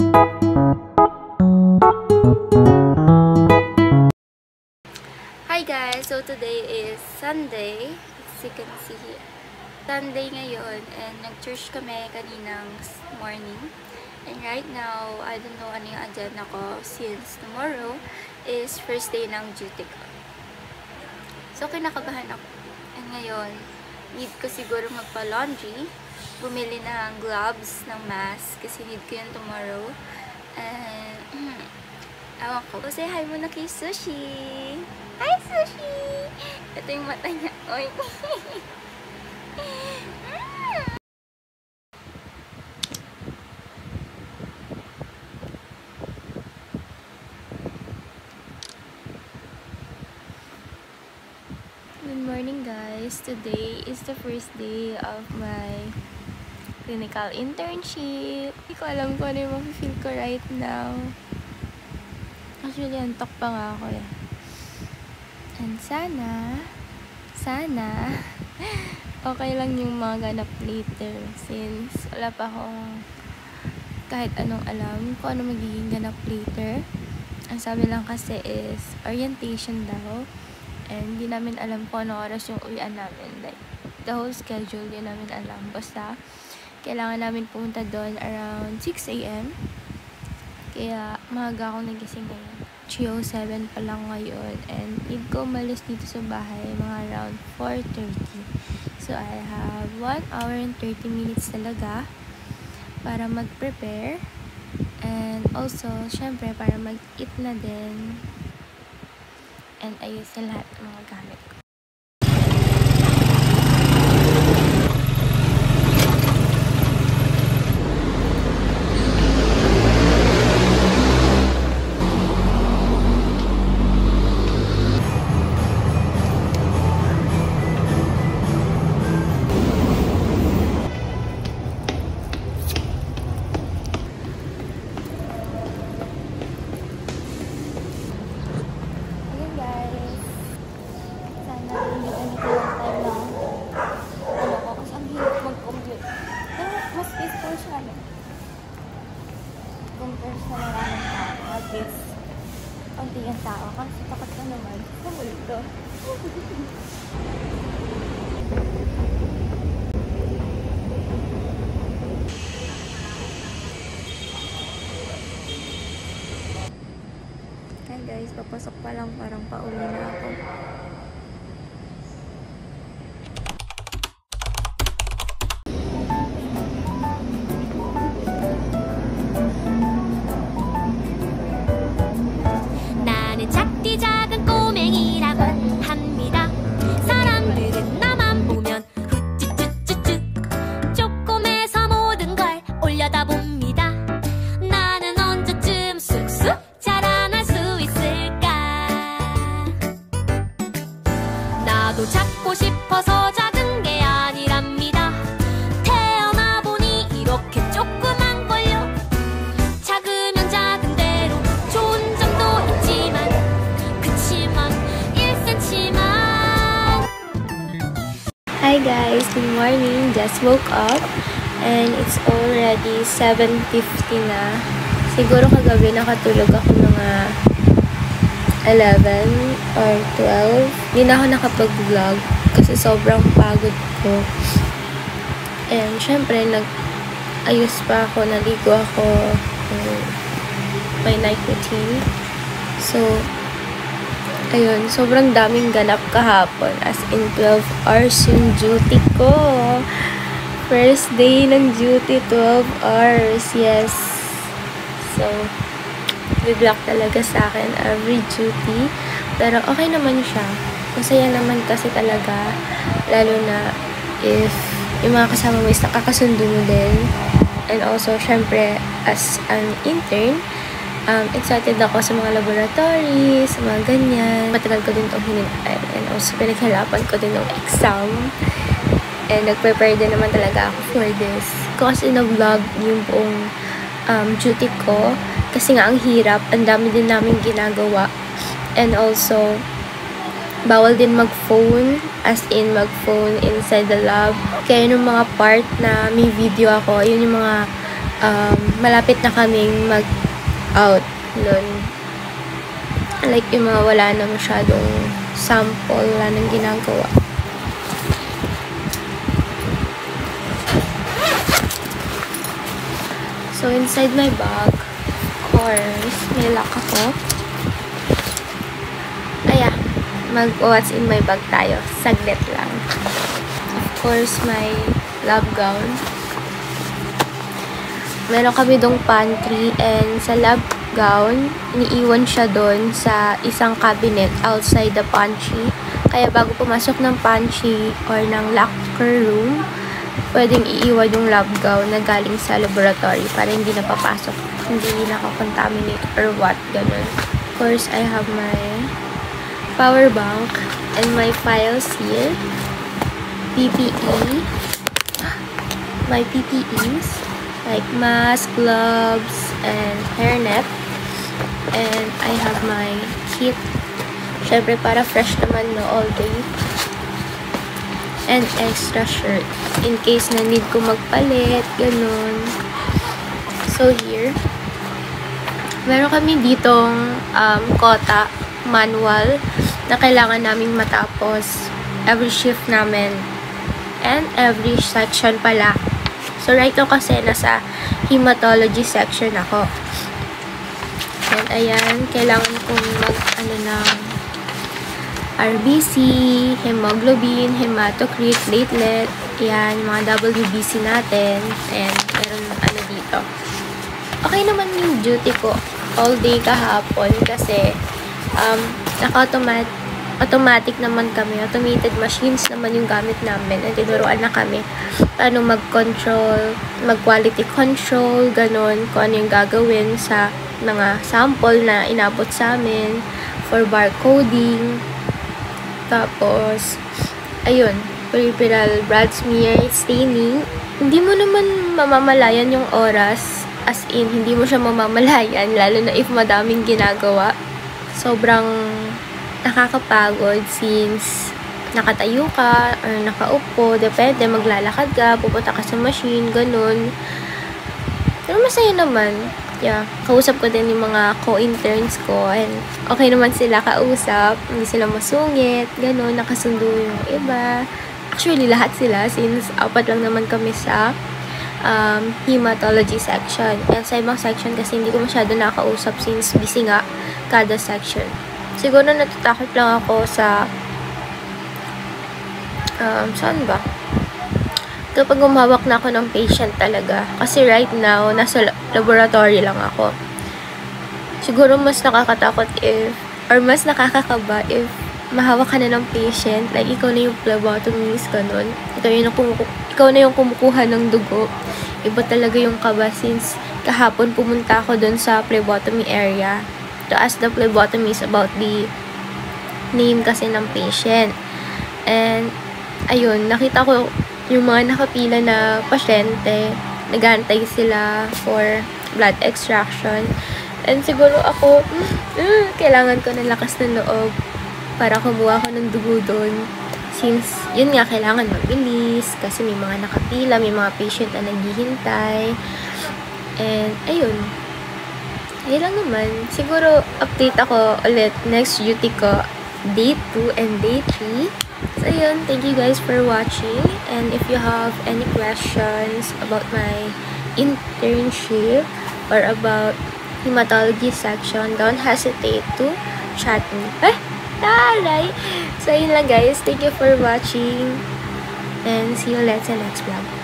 Hi guys! So today is Sunday. As you can see here. Sunday ngayon and nag-church kami kaninang morning. And right now, I don't know ano yung agenda ko since tomorrow is first day ng duty ko. So kinakabahan ako. And ngayon, need ko siguro magpa-laundry. Bumili ng gloves, ng mask kasi need ko yun tomorrow. And ewan ko. So say hi muna kay Sushi! Hi, Sushi! Ito yung mata niya. Oy! Good morning, guys. Today is the first day of my clinical internship. Hindi ko alam kung ano yung mafe-feel ko right now. Actually, antok pa nga ako eh. And sana, okay lang yung mga ganap later since wala pa akong kahit anong alam kung ano magiging ganap later. Ang sabi lang kasi is orientation daw and di namin alam kung ano oras yung uwian namin. Like, the whole schedule di namin alam. Basta, kailangan namin pumunta doon around 6 AM. Kaya, maaga akong nagising ngayon. 3:07 pa lang ngayon and need ko umalis dito sa bahay mga around 4:30. So I have 1 hour and 30 minutes talaga para mag-prepare and also syempre para mag-eat na din and ayusin lahat ng mga gamit ko. Compare sa maraming tao, at least konti ang tao kasi takot na naman sa multo. Hi guys, papasok pa lang, parang pauwi na ako. 작디 작은 꼬맹이라고 합니다. 사람들은 나만 보면 후쭈쭈쭈쭈 쪼꼬매서 모든 걸 올려다봅니다. 나는 언제쯤 쑥쑥 자라날 수 있을까? 나도 작고 싶어서 작은 게 아니랍니다. 태어나 보니 이렇게 조그만 걸요. 작으면 작은 대로 좋은 점도 있지만 Hi guys, good morning. Just woke up and it's already 7:50 na. Siguro kagabi nakatulog ako mga 11 or 12. Hindi na ako nakapag-vlog kasi sobrang pagod ko. And syempre nag-ayos pa ako, naligo ako, my night routine. So ayun, sobrang daming ganap kahapon. As in, 12 hours yung duty ko. First day ng duty, 12 hours. Yes. So, good luck talaga sa akin every duty. Pero okay naman siya. Masaya naman kasi talaga. Lalo na if yung mga kasama mo is nakakasundo mo din. And also, syempre, as an intern, excited ako sa mga laboratories, sa mga ganyan. Matagal ko din itong hinintay. And also, pinaghirapan ko din ng exam. And nag-prepare din naman talaga ako for this. Kasi na-vlog yung buong duty ko. Kasi nga, ang hirap. Ang dami din namin ginagawa. And also, bawal din mag-phone. As in, mag-phone inside the lab. Kaya yung mga part na may video ako, yun yung mga malapit na kaming mag-out nun. Like, yung mga wala na masyadong sample, wala nang ginagawa. So, inside my bag, of course, may lock ako. Mag-what's in my bag tayo. Saglit lang. Of course, my lab gown. Meron kami dong pantry, and sa lab gown, iniiwan siya doon sa isang cabinet outside the pantry. Kaya bago pumasok ng pantry or ng locker room, pwedeng iiwan yung lab gown na galing sa laboratory para hindi na papasok, hindi nakakontaminate or what, ganun. Of course, I have my power bank and my files here. PPE. My PPEs like mask, gloves, and hairnet. And I have my kit. Syempre para fresh naman, no, all day. And extra shirt in case na need ko magpalit, ganun. So here, meron kami ditong quota manual na kailangan naming matapos every shift namin and every section pala. So right now kasi nasa hematology section ako. And ayan, kailangan kong ng RBC, hemoglobin, hematocrit, platelet, yan, mga WBC natin, and meron dito. Okay naman yung duty ko all day kahapon kasi automatic naman kami. Automated machines naman yung gamit namin. And tinuruan na kami paano mag-control, mag-quality control, ganun. Kung ano yung gagawin sa mga sample na inabot sa amin for barcoding. Tapos, ayun, peripheral blood smear, staining. Hindi mo naman mamamalayan yung oras. As in, hindi mo siya mamamalayan, lalo na if madaming ginagawa. Sobrang nakakapagod since nakatayo ka or nakaupo, depende, maglalakad ka, pupunta ka sa machine, ganun. Pero masaya naman. Yeah, kausap ko din yung mga co-interns ko and okay naman sila kausap, hindi sila masungit, ganun, nakasundo yung iba. Actually, lahat sila since 4 lang naman kami sa hematology section. And sa ibang section kasi hindi ko masyado nakausap since busy nga kada section. Siguro natatakot lang ako sa saan ba? Kapag humawak na ako ng patient talaga. Kasi right now, nasa laboratory lang ako. Siguro mas nakakatakot or mas nakakakaba if mahawak ka na ng patient. Like, ikaw na yung phlebotomist, ganun. Ikaw na yung kumukuha ng dugo. Iba talaga yung kaba since kahapon pumunta ako dun sa phlebotomy area to ask the phlebotomist about the name kasi ng patient. And, ayun, nakita ko yung mga nakapila na pasyente, nagantay sila for blood extraction. And siguro ako, kailangan ko ng lakas ng loob para kumuha ko ng dugo doon. Since, yun nga, kailangan mabilis kasi may mga nakapila, may mga patient na naghihintay. And, ayun. Ayun lang naman. Siguro, update ako ulit next duty ko, day 2 and day 3. So, yun. Thank you guys for watching. And if you have any questions about my internship or about hematology section, don't hesitate to chat me. Taray! So, yun lang guys. Thank you for watching. And see you later next vlog.